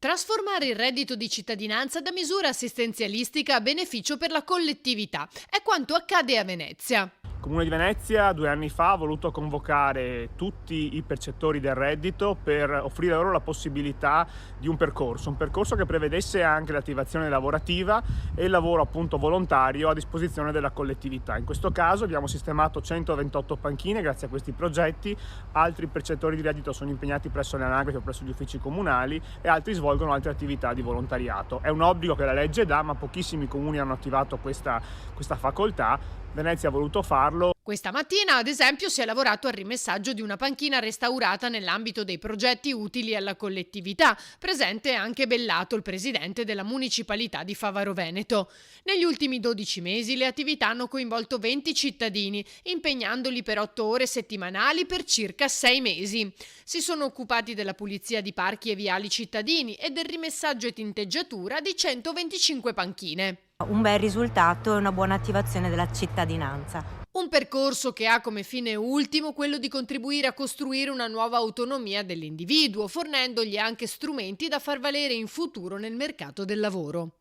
Trasformare il reddito di cittadinanza da misura assistenzialistica a beneficio per la collettività è quanto accade a Venezia. Il Comune di Venezia 2 anni fa ha voluto convocare tutti i percettori del reddito per offrire loro la possibilità di un percorso che prevedesse anche l'attivazione lavorativa e il lavoro appunto volontario a disposizione della collettività. In questo caso abbiamo sistemato 128 panchine grazie a questi progetti, altri percettori di reddito sono impegnati presso le anagrafi o presso gli uffici comunali e altri svolgono altre attività di volontariato. È un obbligo che la legge dà, ma pochissimi comuni hanno attivato questa facoltà. Venezia ha voluto farlo. Questa mattina, ad esempio, si è lavorato al rimessaggio di una panchina restaurata nell'ambito dei progetti utili alla collettività. Presente anche Bellato, il presidente della municipalità di Favaro Veneto. Negli ultimi 12 mesi le attività hanno coinvolto 20 cittadini, impegnandoli per 8 ore settimanali per circa 6 mesi. Si sono occupati della pulizia di parchi e viali cittadini e del rimessaggio e tinteggiatura di 125 panchine. Un bel risultato e una buona attivazione della cittadinanza. Un percorso che ha come fine ultimo quello di contribuire a costruire una nuova autonomia dell'individuo, fornendogli anche strumenti da far valere in futuro nel mercato del lavoro.